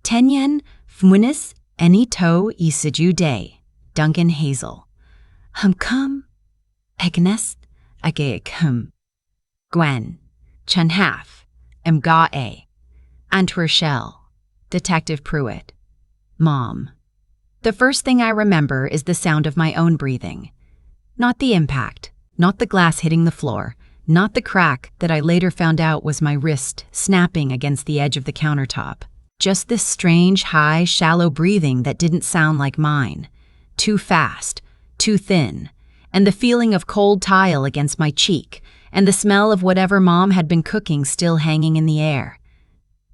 Tenyen fmunis eni to isiju day. Duncan Hazel. Humcum. Egnest agaecum. Gwen. Chunhaf. Mgae. Antwershell. Detective Pruitt. Mom. The first thing I remember is the sound of my own breathing. Not the impact, not the glass hitting the floor, not the crack that I later found out was my wrist snapping against the edge of the countertop. Just this strange, high, shallow breathing that didn't sound like mine. Too fast, too thin, and the feeling of cold tile against my cheek, and the smell of whatever Mom had been cooking still hanging in the air.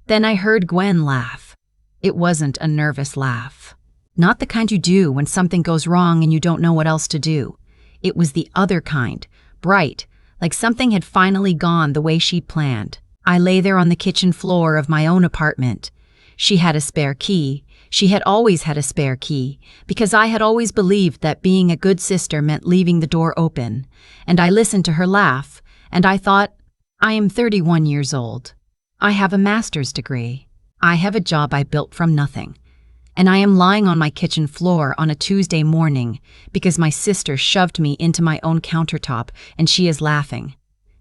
Then I heard Gwen laugh. It wasn't a nervous laugh. Not the kind you do when something goes wrong and you don't know what else to do. It was the other kind, bright, like something had finally gone the way she'd planned. I lay there on the kitchen floor of my own apartment. She had a spare key. She had always had a spare key, because I had always believed that being a good sister meant leaving the door open. And I listened to her laugh, and I thought, I am 31 years old. I have a master's degree. I have a job I built from nothing. And I am lying on my kitchen floor on a Tuesday morning because my sister shoved me into my own countertop and she is laughing.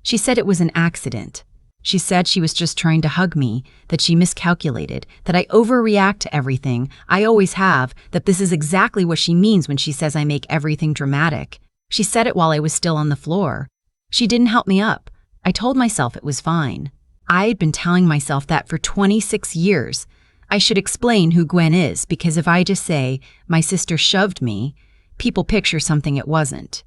She said it was an accident. She said she was just trying to hug me, that she miscalculated, that I overreact to everything, I always have, that this is exactly what she means when she says I make everything dramatic. She said it while I was still on the floor. She didn't help me up. I told myself it was fine. I had been telling myself that for 26 years. I should explain who Gwen is, because if I just say, my sister shoved me, people picture something it wasn't.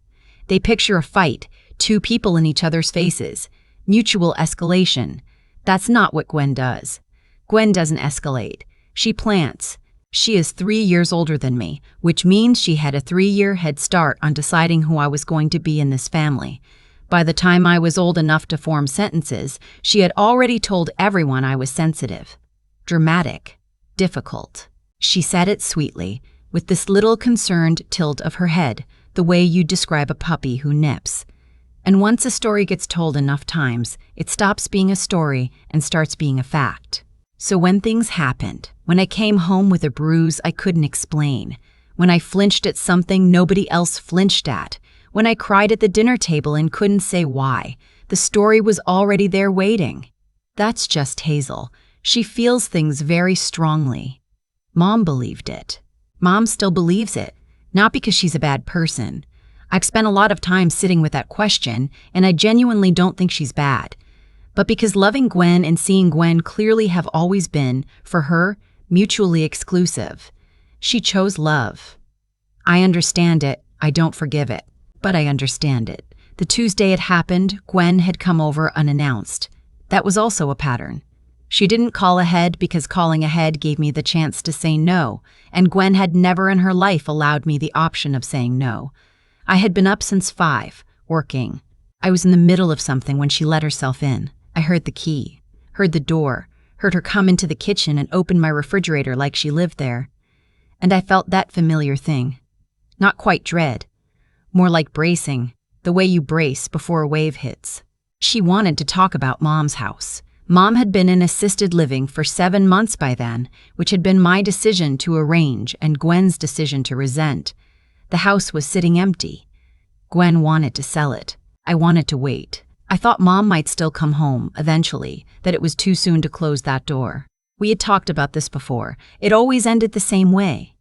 They picture a fight, two people in each other's faces, mutual escalation. That's not what Gwen does. Gwen doesn't escalate. She plants. She is 3 years older than me, which means she had a 3-year head start on deciding who I was going to be in this family. By the time I was old enough to form sentences, she had already told everyone I was sensitive. Dramatic, difficult. She said it sweetly, with this little concerned tilt of her head, the way you describe a puppy who nips. And once a story gets told enough times, it stops being a story and starts being a fact. So when things happened, when I came home with a bruise I couldn't explain, when I flinched at something nobody else flinched at, when I cried at the dinner table and couldn't say why, the story was already there waiting. That's just Hazel. She feels things very strongly. Mom believed it. Mom still believes it, not because she's a bad person. I've spent a lot of time sitting with that question, and I genuinely don't think she's bad. But because loving Gwen and seeing Gwen clearly have always been, for her, mutually exclusive. She chose love. I understand it, I don't forgive it, but I understand it. The Tuesday it happened, Gwen had come over unannounced. That was also a pattern. She didn't call ahead because calling ahead gave me the chance to say no, and Gwen had never in her life allowed me the option of saying no. I had been up since 5, working. I was in the middle of something when she let herself in. I heard the key, heard the door, heard her come into the kitchen and open my refrigerator like she lived there. And I felt that familiar thing. Not quite dread, more like bracing, the way you brace before a wave hits. She wanted to talk about Mom's house. Mom had been in assisted living for 7 months by then, which had been my decision to arrange and Gwen's decision to resent. The house was sitting empty. Gwen wanted to sell it. I wanted to wait. I thought Mom might still come home, eventually, that it was too soon to close that door. We had talked about this before. It always ended the same way.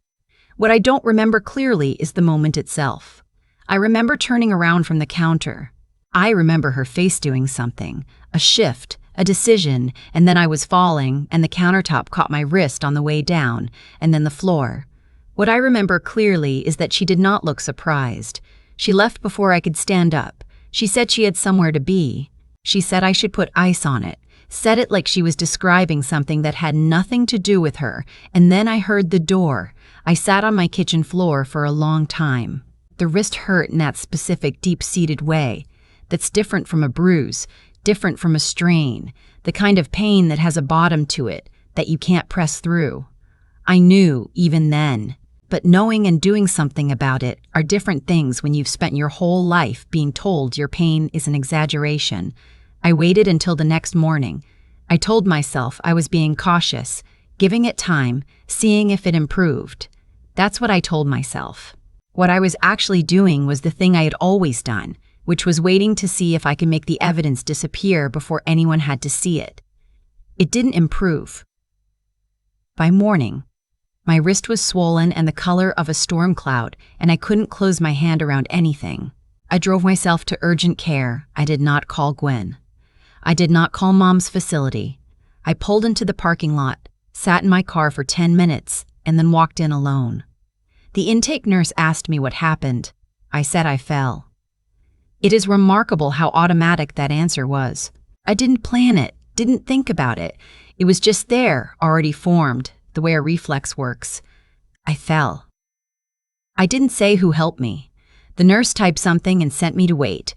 What I don't remember clearly is the moment itself. I remember turning around from the counter. I remember her face doing something, a shift, a decision, and then I was falling, and the countertop caught my wrist on the way down, and then the floor. What I remember clearly is that she did not look surprised. She left before I could stand up. She said she had somewhere to be. She said I should put ice on it, said it like she was describing something that had nothing to do with her, and then I heard the door. I sat on my kitchen floor for a long time. The wrist hurt in that specific deep-seated way, that's different from a bruise, different from a strain, the kind of pain that has a bottom to it that you can't press through. I knew even then, but knowing and doing something about it are different things when you've spent your whole life being told your pain is an exaggeration. I waited until the next morning. I told myself I was being cautious, giving it time, seeing if it improved. That's what I told myself. What I was actually doing was the thing I had always done, which was waiting to see if I could make the evidence disappear before anyone had to see it. It didn't improve. By morning, my wrist was swollen and the color of a storm cloud, and I couldn't close my hand around anything. I drove myself to urgent care. I did not call Gwen. I did not call Mom's facility. I pulled into the parking lot, sat in my car for 10 minutes, and then walked in alone. The intake nurse asked me what happened. I said I fell. It is remarkable how automatic that answer was. I didn't plan it, didn't think about it. It was just there, already formed, the way a reflex works. I fell. I didn't say who helped me. The nurse typed something and sent me to wait.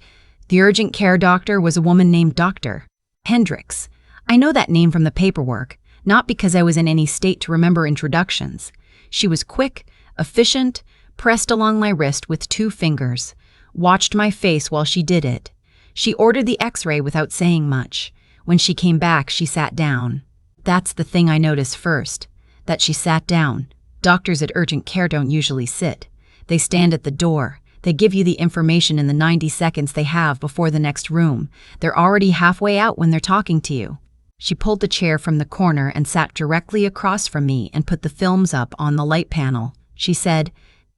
The urgent care doctor was a woman named Dr. Hendricks. I know that name from the paperwork, not because I was in any state to remember introductions. She was quick, efficient, pressed along my wrist with 2 fingers, watched my face while she did it. She ordered the x-ray without saying much. When she came back, she sat down. That's the thing I noticed first, that she sat down. Doctors at urgent care don't usually sit. They stand at the door. They give you the information in the 90 seconds they have before the next room. They're already halfway out when they're talking to you. She pulled the chair from the corner and sat directly across from me and put the films up on the light panel. She said,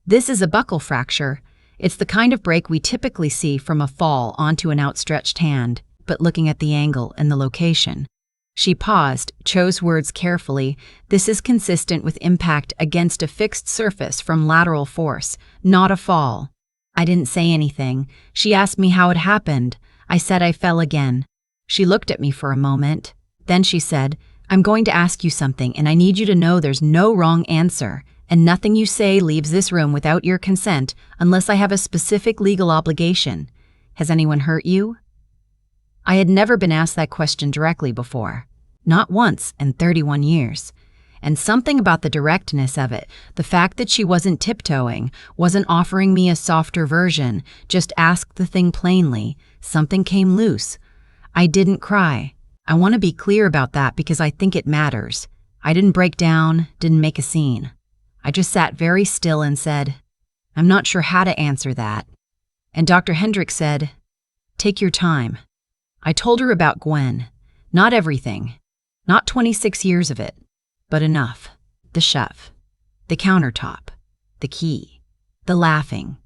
"This is a buccal fracture. It's the kind of break we typically see from a fall onto an outstretched hand, but looking at the angle and the location." She paused, chose words carefully. "This is consistent with impact against a fixed surface from lateral force, not a fall." I didn't say anything. She asked me how it happened. I said I fell again. She looked at me for a moment. Then she said, "I'm going to ask you something, and I need you to know there's no wrong answer, and nothing you say leaves this room without your consent unless I have a specific legal obligation. Has anyone hurt you?" I had never been asked that question directly before. Not once in 31 years. And something about the directness of it, the fact that she wasn't tiptoeing, wasn't offering me a softer version, just asked the thing plainly, something came loose. I didn't cry. I want to be clear about that because I think it matters. I didn't break down, didn't make a scene. I just sat very still and said, "I'm not sure how to answer that." And Dr. Hendricks said, "Take your time." I told her about Gwen. Not everything. Not 26 years of it. But enough. The shove. The countertop. The key. The laughing.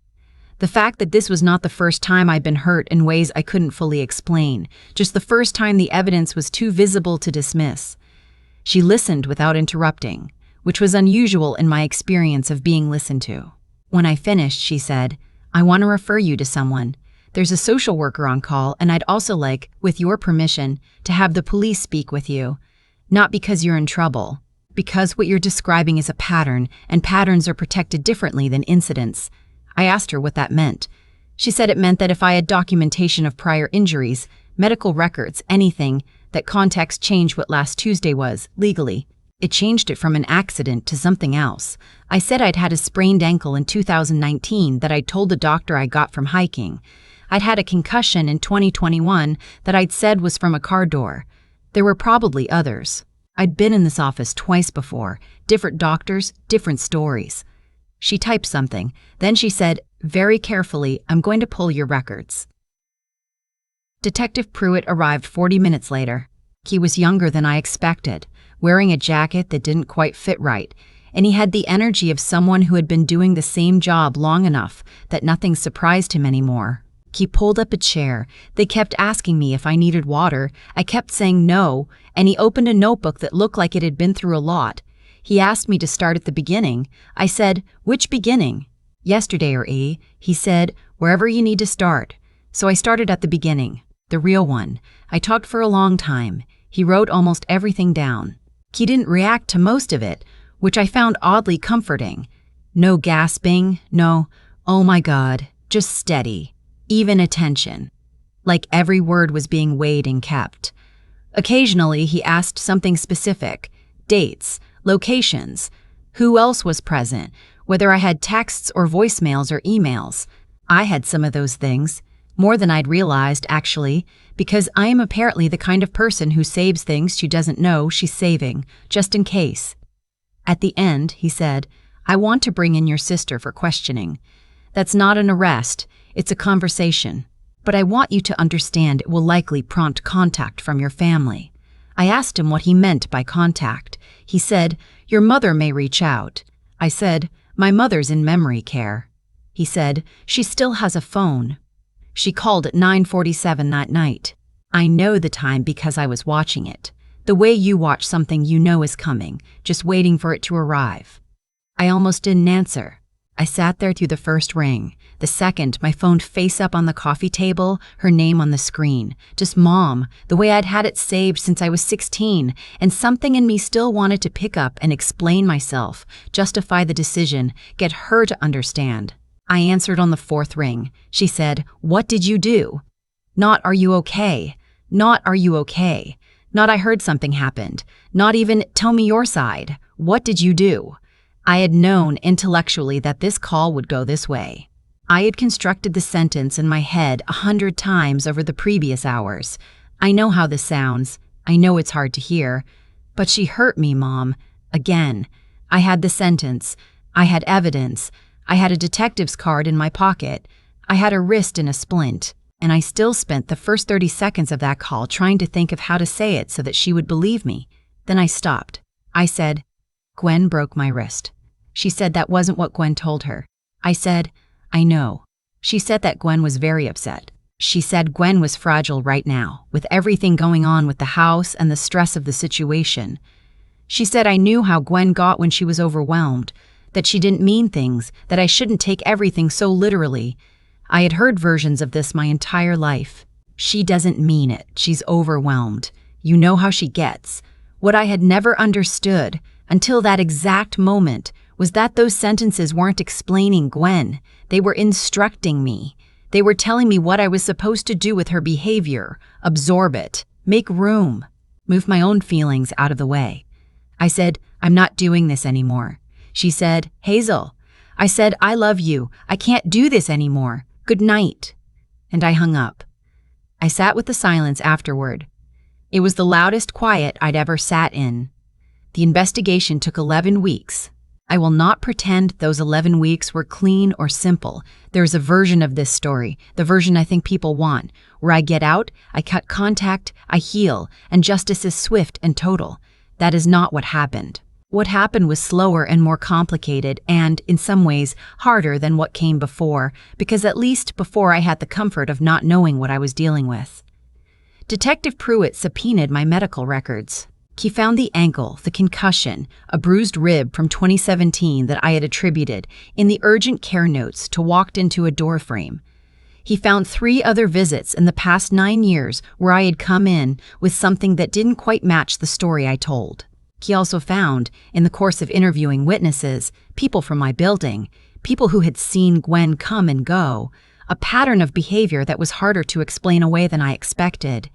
The fact that this was not the first time I'd been hurt in ways I couldn't fully explain, just the first time the evidence was too visible to dismiss. She listened without interrupting, which was unusual in my experience of being listened to. When I finished, she said, "I want to refer you to someone. There's a social worker on call, and I'd also like, with your permission, to have the police speak with you. Not because you're in trouble. Because what you're describing is a pattern, and patterns are protected differently than incidents." I asked her what that meant. She said it meant that if I had documentation of prior injuries, medical records, anything, that context changed what last Tuesday was, legally. It changed it from an accident to something else. I said I'd had a sprained ankle in 2019 that I'd told the doctor I got from hiking. I'd had a concussion in 2021 that I'd said was from a car door. There were probably others. I'd been in this office twice before, different doctors, different stories. She typed something. Then she said, very carefully, "I'm going to pull your records." Detective Pruitt arrived 40 minutes later. He was younger than I expected, wearing a jacket that didn't quite fit right, and he had the energy of someone who had been doing the same job long enough that nothing surprised him anymore. He pulled up a chair. They kept asking me if I needed water. I kept saying no, and he opened a notebook that looked like it had been through a lot. He asked me to start at the beginning. I said, "Which beginning?" "Yesterday or E." He said, "Wherever you need to start." So I started at the beginning, the real one. I talked for a long time. He wrote almost everything down. He didn't react to most of it, which I found oddly comforting. No gasping, no, "Oh my God," just steady. Even attention. Like every word was being weighed and kept. Occasionally, he asked something specific. Dates, locations, who else was present, whether I had texts or voicemails or emails. I had some of those things. More than I'd realized, actually, because I am apparently the kind of person who saves things she doesn't know she's saving, just in case. At the end, he said, "I want to bring in your sister for questioning. That's not an arrest, it's a conversation. But I want you to understand it will likely prompt contact from your family." I asked him what he meant by contact. He said, "Your mother may reach out." I said, "My mother's in memory care." He said, "She still has a phone. She called at 9:47 that night. I know the time because I was watching it. The way you watch something you know is coming, just waiting for it to arrive." I almost didn't answer. I sat there through the first ring. The second, my phone face up on the coffee table, her name on the screen. Just Mom, the way I'd had it saved since I was 16, and something in me still wanted to pick up and explain myself, justify the decision, get her to understand. I answered on the fourth ring. She said, "What did you do?" Not "Are you okay?" Not "Are you okay?" Not "I heard something happened." Not even "Tell me your side." What did you do? I had known intellectually that this call would go this way. I had constructed the sentence in my head 100 times over the previous hours. I know how this sounds. I know it's hard to hear. But she hurt me, Mom. Again. I had the sentence. I had evidence. I had a detective's card in my pocket. I had a wrist in a splint. And I still spent the first 30 seconds of that call trying to think of how to say it so that she would believe me. Then I stopped. I said, "Gwen broke my wrist." She said that wasn't what Gwen told her. I said, "I know." She said that Gwen was very upset. She said Gwen was fragile right now, with everything going on with the house and the stress of the situation. She said I knew how Gwen got when she was overwhelmed, that she didn't mean things, that I shouldn't take everything so literally. I had heard versions of this my entire life. She doesn't mean it. She's overwhelmed. You know how she gets. What I had never understood, until that exact moment, was that those sentences weren't explaining Gwen. They were instructing me. They were telling me what I was supposed to do with her behavior, absorb it, make room, move my own feelings out of the way. I said, "I'm not doing this anymore." She said, "Hazel." I said, "I love you. I can't do this anymore. Good night." And I hung up. I sat with the silence afterward. It was the loudest quiet I'd ever sat in. The investigation took 11 weeks. I will not pretend those 11 weeks were clean or simple. There is a version of this story, the version I think people want, where I get out, I cut contact, I heal, and justice is swift and total. That is not what happened. What happened was slower and more complicated and, in some ways, harder than what came before, because at least before I had the comfort of not knowing what I was dealing with. Detective Pruitt subpoenaed my medical records. He found the ankle, the concussion, a bruised rib from 2017 that I had attributed in the urgent care notes to walked into a door frame. He found 3 other visits in the past 9 years where I had come in with something that didn't quite match the story I told. He also found, in the course of interviewing witnesses, people from my building, people who had seen Gwen come and go, a pattern of behavior that was harder to explain away than I expected.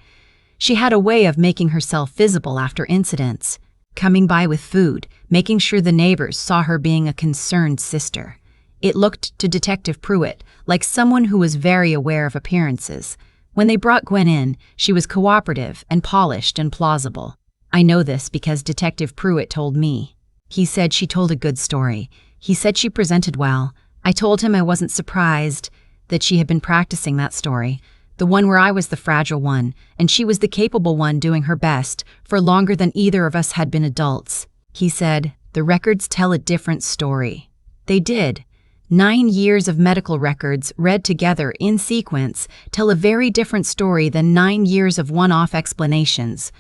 She had a way of making herself visible after incidents, coming by with food, making sure the neighbors saw her being a concerned sister. It looked to Detective Pruitt like someone who was very aware of appearances. When they brought Gwen in, she was cooperative and polished and plausible. I know this because Detective Pruitt told me. He said she told a good story. He said she presented well. I told him I wasn't surprised that she had been practicing that story, the one where I was the fragile one, and she was the capable one doing her best for longer than either of us had been adults. He said, "The records tell a different story." They did. 9 years of medical records read together in sequence tell a very different story than 9 years of one-off explanations.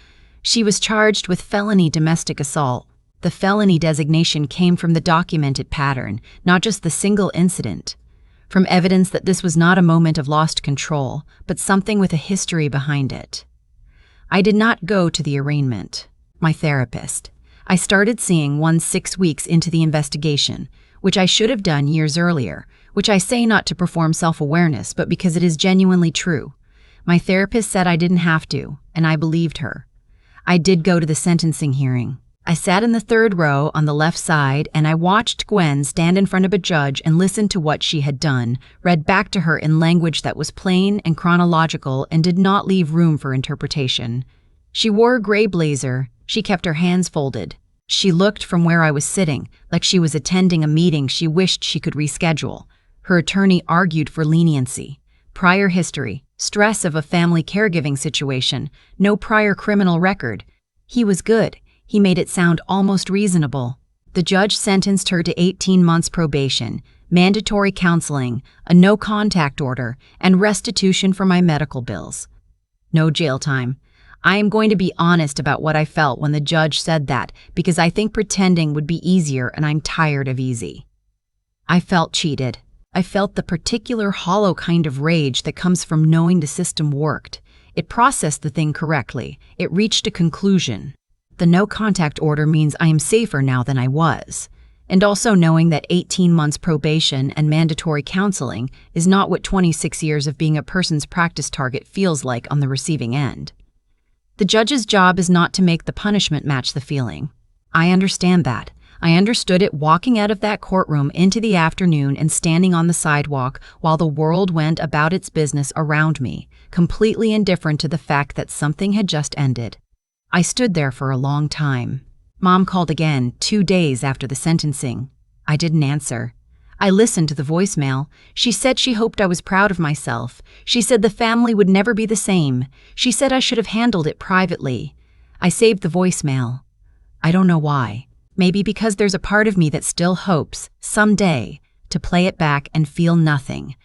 She was charged with felony domestic assault. The felony designation came from the documented pattern, not just the single incident. From evidence that this was not a moment of lost control, but something with a history behind it. I did not go to the arraignment. My therapist. I started seeing one 6 weeks into the investigation, which I should have done years earlier, which I say not to perform self-awareness, but because it is genuinely true. My therapist said I didn't have to, and I believed her. I did go to the sentencing hearing. I sat in the third row on the left side, and I watched Gwen stand in front of a judge and listen to what she had done, read back to her in language that was plain and chronological and did not leave room for interpretation. She wore a gray blazer. She kept her hands folded. She looked from where I was sitting, like she was attending a meeting she wished she could reschedule. Her attorney argued for leniency. Prior history, stress of a family caregiving situation, no prior criminal record. He was good. He made it sound almost reasonable. The judge sentenced her to 18 months probation, mandatory counseling, a no-contact order, and restitution for my medical bills. No jail time. I am going to be honest about what I felt when the judge said that, because I think pretending would be easier and I'm tired of easy. I felt cheated. I felt the particular hollow kind of rage that comes from knowing the system worked. It processed the thing correctly. It reached a conclusion. The no-contact order means I am safer now than I was. And also knowing that 18 months probation and mandatory counseling is not what 26 years of being a person's practice target feels like on the receiving end. The judge's job is not to make the punishment match the feeling. I understand that. I understood it walking out of that courtroom into the afternoon and standing on the sidewalk while the world went about its business around me, completely indifferent to the fact that something had just ended. I stood there for a long time. Mom called again 2 days after the sentencing. I didn't answer. I listened to the voicemail. She said she hoped I was proud of myself. She said the family would never be the same. She said I should have handled it privately. I saved the voicemail. I don't know why. Maybe because there's a part of me that still hopes, someday, to play it back and feel nothing.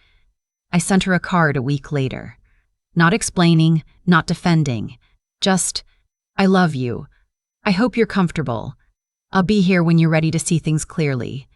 I sent her a card a week later. Not explaining, not defending. Just, I love you. I hope you're comfortable. I'll be here when you're ready to see things clearly.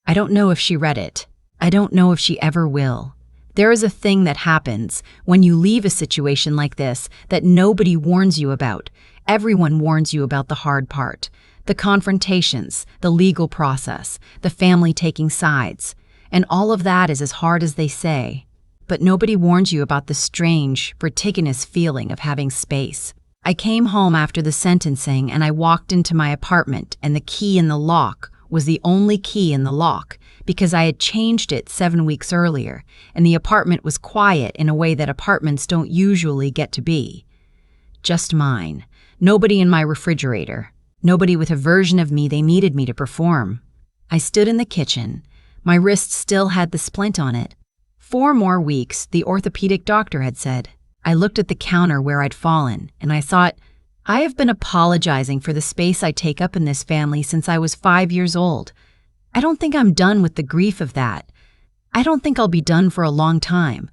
I don't know if she read it. I don't know if she ever will. There is a thing that happens when you leave a situation like this that nobody warns you about. Everyone warns you about the hard part. The confrontations, the legal process, the family taking sides. And all of that is as hard as they say. But nobody warns you about the strange, vertiginous feeling of having space. I came home after the sentencing and I walked into my apartment, and the key in the lock was the only key in the lock because I had changed it 7 weeks earlier, and the apartment was quiet in a way that apartments don't usually get to be. Just mine. Nobody in my refrigerator. Nobody with a version of me they needed me to perform. I stood in the kitchen. My wrist still had the splint on it. 4 more weeks, the orthopedic doctor had said. I looked at the counter where I'd fallen, and I thought, I have been apologizing for the space I take up in this family since I was 5 years old. I don't think I'm done with the grief of that. I don't think I'll be done for a long time,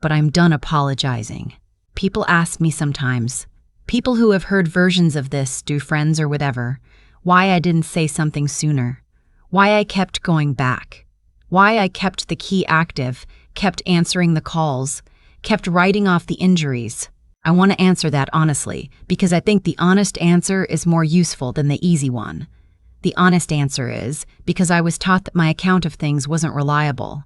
but I'm done apologizing. People ask me sometimes, people who have heard versions of this, do friends or whatever, why I didn't say something sooner, why I kept going back, why I kept the key active, kept answering the calls, kept writing off the injuries. I want to answer that honestly, because I think the honest answer is more useful than the easy one. The honest answer is because I was taught that my account of things wasn't reliable.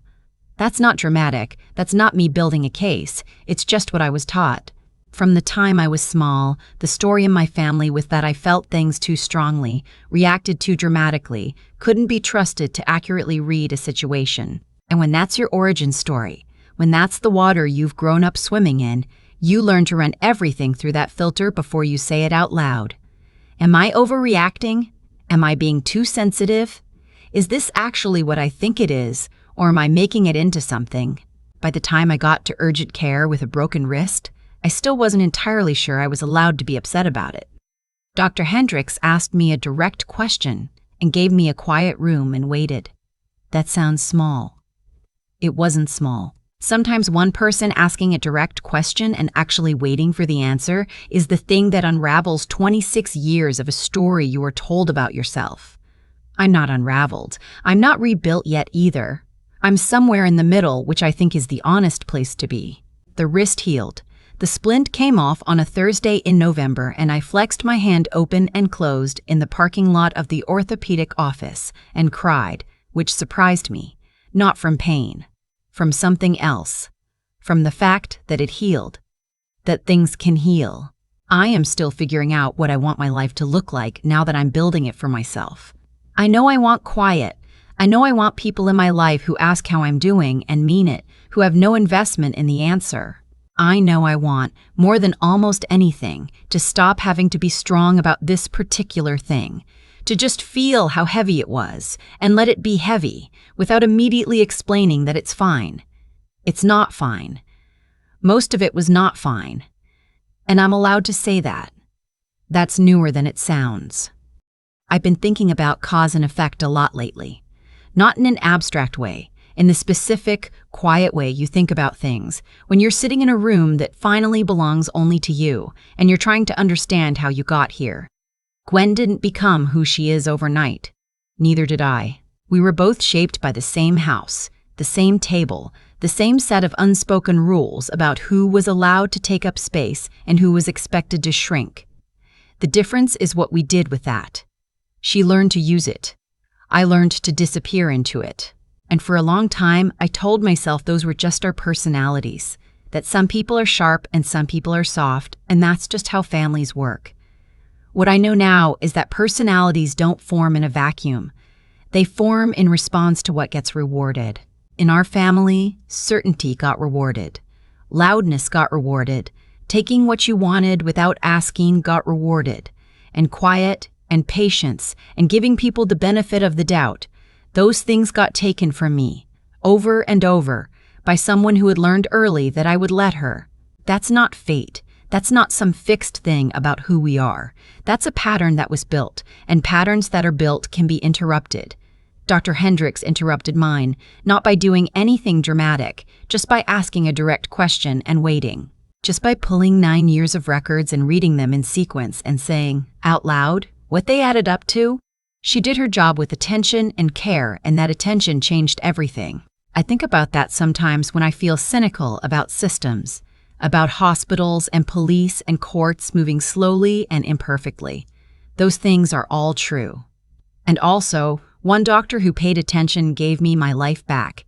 That's not dramatic. That's not me building a case. It's just what I was taught. From the time I was small, the story in my family was that I felt things too strongly, reacted too dramatically, couldn't be trusted to accurately read a situation. And when that's your origin story, when that's the water you've grown up swimming in, you learn to run everything through that filter before you say it out loud. Am I overreacting? Am I being too sensitive? Is this actually what I think it is, or am I making it into something? By the time I got to urgent care with a broken wrist, I still wasn't entirely sure I was allowed to be upset about it. Dr. Hendricks asked me a direct question and gave me a quiet room and waited. That sounds small. It wasn't small. Sometimes one person asking a direct question and actually waiting for the answer is the thing that unravels 26 years of a story you were told about yourself. I'm not unraveled. I'm not rebuilt yet either. I'm somewhere in the middle, which I think is the honest place to be. The wrist healed. The splint came off on a Thursday in November, and I flexed my hand open and closed in the parking lot of the orthopedic office and cried, which surprised me, not from pain. From something else, from the fact that it healed, that things can heal. I am still figuring out what I want my life to look like now that I'm building it for myself. I know I want quiet. I know I want people in my life who ask how I'm doing and mean it, who have no investment in the answer. I know I want, more than almost anything, to stop having to be strong about this particular thing, to just feel how heavy it was and let it be heavy without immediately explaining that it's fine. It's not fine. Most of it was not fine. And I'm allowed to say that. That's newer than it sounds. I've been thinking about cause and effect a lot lately. Not in an abstract way, in the specific, quiet way you think about things, when you're sitting in a room that finally belongs only to you, and you're trying to understand how you got here. Gwen didn't become who she is overnight. Neither did I. We were both shaped by the same house, the same table, the same set of unspoken rules about who was allowed to take up space and who was expected to shrink. The difference is what we did with that. She learned to use it. I learned to disappear into it. And for a long time, I told myself those were just our personalities, that some people are sharp and some people are soft, and that's just how families work. What I know now is that personalities don't form in a vacuum. They form in response to what gets rewarded. In our family, certainty got rewarded. Loudness got rewarded. Taking what you wanted without asking got rewarded. And quiet and patience and giving people the benefit of the doubt, those things got taken from me, over and over, by someone who had learned early that I would let her. That's not fate. That's not some fixed thing about who we are. That's a pattern that was built, and patterns that are built can be interrupted. Dr. Hendricks interrupted mine, not by doing anything dramatic, just by asking a direct question and waiting. Just by pulling 9 years of records and reading them in sequence and saying, out loud, what they added up to. She did her job with attention and care, and that attention changed everything. I think about that sometimes when I feel cynical about systems, about hospitals and police and courts moving slowly and imperfectly. Those things are all true. And also, one doctor who paid attention gave me my life back.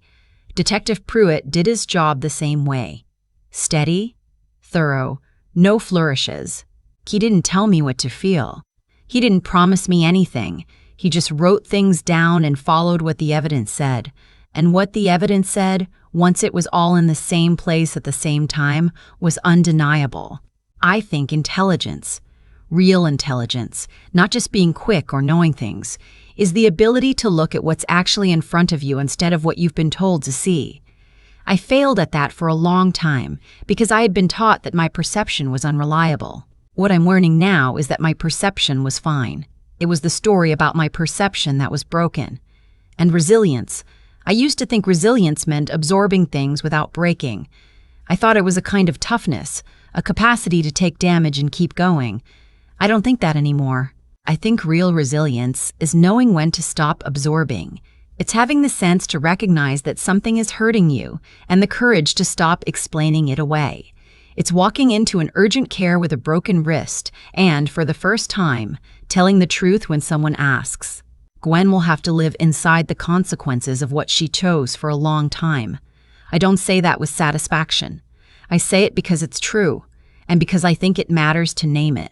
Detective Pruitt did his job the same way. Steady, thorough, no flourishes. He didn't tell me what to feel. He didn't promise me anything. He just wrote things down and followed what the evidence said. And what the evidence said, once it was all in the same place at the same time, was undeniable. I think intelligence, real intelligence, not just being quick or knowing things, is the ability to look at what's actually in front of you instead of what you've been told to see. I failed at that for a long time because I had been taught that my perception was unreliable. What I'm learning now is that my perception was fine. It was the story about my perception that was broken. And resilience. I used to think resilience meant absorbing things without breaking. I thought it was a kind of toughness, a capacity to take damage and keep going. I don't think that anymore. I think real resilience is knowing when to stop absorbing. It's having the sense to recognize that something is hurting you and the courage to stop explaining it away. It's walking into an urgent care with a broken wrist and, for the first time, telling the truth when someone asks. Gwen will have to live inside the consequences of what she chose for a long time. I don't say that with satisfaction. I say it because it's true, and because I think it matters to name it.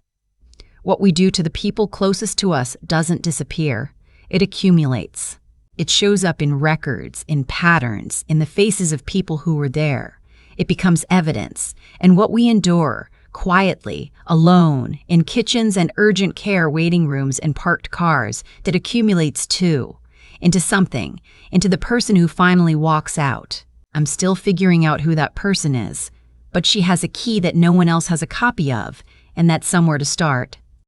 What we do to the people closest to us doesn't disappear. It accumulates. It shows up in records, in patterns, in the faces of people who were there. It becomes evidence, and what we endure, quietly, alone, in kitchens and urgent care waiting rooms and parked cars, that accumulates too, into something, into the person who finally walks out. I'm still figuring out who that person is, but she has a key that no one else has a copy of, and that's somewhere to start.